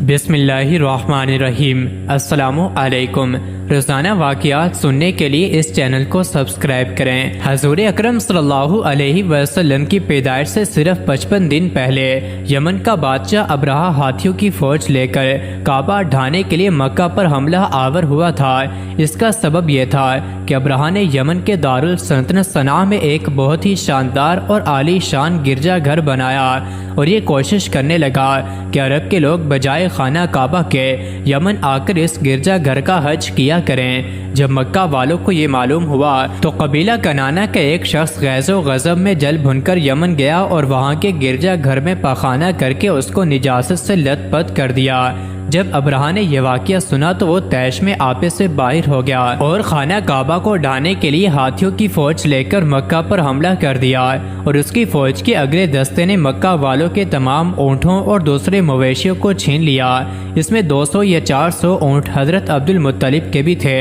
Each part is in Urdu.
بسم اللہ الرحمن الرحیم۔ السلام علیکم۔ روزانہ واقعات سننے کے لیے اس چینل کو سبسکرائب کریں۔ حضور اکرم صلی اللہ علیہ وسلم کی پیدائش سے صرف 55 دن پہلے یمن کا بادشاہ ابرہہ ہاتھیوں کی فوج لے کر کعبہ ڈھانے کے لیے مکہ پر حملہ آور ہوا تھا۔ اس کا سبب یہ تھا کہ ابرہہ نے یمن کے دارالسلطنت صنعا میں ایک بہت ہی شاندار اور عالی شان گرجا گھر بنایا اور یہ کوشش کرنے لگا کہ عرب کے لوگ بجائے خانہ کعبہ کے یمن آ کر اس گرجا گھر کا حج کیا کریں۔ جب مکہ والوں کو یہ معلوم ہوا تو قبیلہ کنانہ کا ایک شخص غیظ و غضب میں جل بھن کر یمن گیا اور وہاں کے گرجا گھر میں پاخانہ کر کے اس کو نجاست سے لت پت کر دیا۔ جب ابرہہ نے یہ واقعہ سنا تو وہ طیش میں آپے سے باہر ہو گیا اور خانہ کعبہ کو ڈھانے کے لیے ہاتھیوں کی فوج لے کر مکہ پر حملہ کر دیا اور اس کی فوج کے اگلے دستے نے مکہ والوں کے تمام اونٹوں اور دوسرے مویشیوں کو چھین لیا۔ اس میں 200 یا 400 اونٹ حضرت عبد المطلب کے بھی تھے۔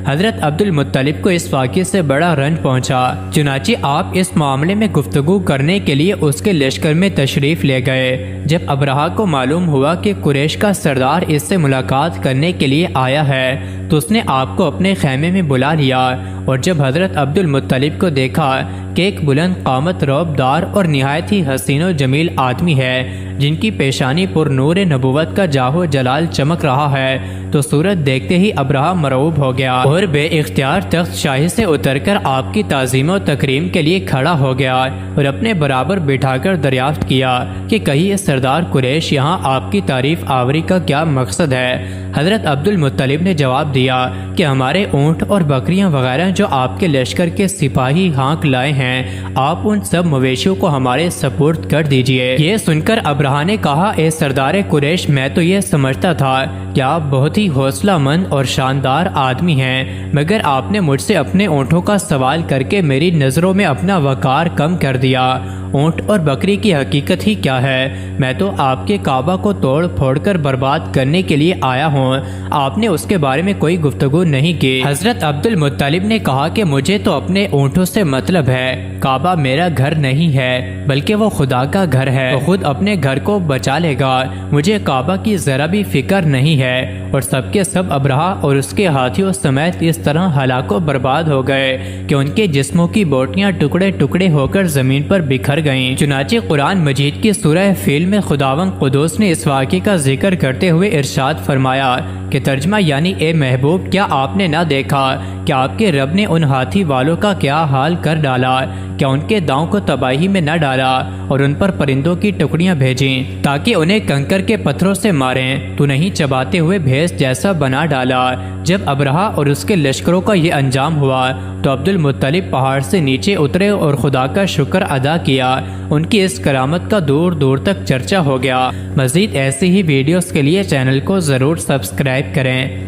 حضرت عبد المطلب کو اس واقعے سے بڑا رنج پہنچا، چنانچہ آپ اس معاملے میں گفتگو کرنے کے لیے اس کے لشکر میں تشریف لے گئے۔ جب ابرہہ کو معلوم ہوا کہ قریش کا سردار اس سے ملاقات کرنے کے لیے آیا ہے تو اس نے آپ کو اپنے خیمے میں بلا لیا اور جب حضرت عبد المطلب کو دیکھا کہ ایک بلند قامت رعب دار اور نہایت ہی حسین و جمیل آدمی ہے جن کی پیشانی پر نور نبوت کا جاہ و جلال چمک رہا ہے تو صورت دیکھتے ہی ابرہہ مرعوب ہو گیا اور بے اختیار تخت شاہی سے اتر کر آپ کی تعظیم و تکریم کے لیے کھڑا ہو گیا اور اپنے برابر بٹھا کر دریافت کیا کہ کہیں سردار قریش یہاں آپ کی تعریف آوری کا کیا مقصد ہے؟ حضرت عبد المطلب نے جواب دیا کہ ہمارے اونٹ اور بکریاں وغیرہ جو آپ کے لشکر کے سپاہی ہانک لائے ہیں آپ ان سب مویشیوں کو ہمارے سپرد کر دیجئے۔ یہ سن کر ابرہہ نے کہا، اے سردار قریش، میں تو یہ سمجھتا تھا کہ آپ بہت ہی حوصلہ مند اور شاندار آدمی ہیں، مگر آپ نے مجھ سے اپنے اونٹوں کا سوال کر کے میری نظروں میں اپنا وقار کم کر دیا۔ اونٹ اور بکری کی حقیقت ہی کیا ہے؟ میں تو آپ کے کعبہ کو توڑ پھوڑ کر برباد کرنے کے لیے آیا ہوں، آپ نے اس کے بارے میں کوئی گفتگو نہیں کی۔ حضرت عبد المطلب نے کہا کہ مجھے تو اپنے اونٹوں سے مطلب ہے، کعبہ میرا گھر نہیں ہے بلکہ وہ خدا کا گھر ہے، وہ خود اپنے گھر کو بچا لے گا، مجھے کعبہ کی ذرا بھی فکر نہیں ہے۔ اور سب کے سب ابرہہ اور اس کے ہاتھیوں سمیت اس طرح ہلاک و برباد ہو گئے کہ ان کے جسموں کی بوٹیاں ٹکڑے ٹکڑے ہو کر زمین پر بکھر گئیں۔ چنانچہ قرآن مجید کی سورہ فیل میں خداوند قدوس نے اس واقعے کا ذکر کرتے ہوئے ارشاد فرمایا کہ ترجمہ یعنی اے محبوب، کیا آپ نے نہ دیکھا کہ آپ کے رب نے ان ہاتھی والوں کا کیا حال کر ڈالا؟ کیا ان کے داؤں کو تباہی میں نہ ڈالا اور ان پر پرندوں کی ٹکڑیاں بھیجیں تاکہ انہیں کنکر کے پتھروں سے ماریں؟ تو نہیں چباتے ہوئے بھینس جیسا بنا ڈالا۔ جب ابرہہ اور اس کے لشکروں کا یہ انجام ہوا تو عبد المطلب پہاڑ سے نیچے اترے اور خدا کا شکر ادا کیا۔ ان کی اس کرامت کا دور دور تک چرچا ہو گیا۔ مزید ایسی ہی ویڈیوز کے لیے چینل کو ضرور سبسکرائب کریں۔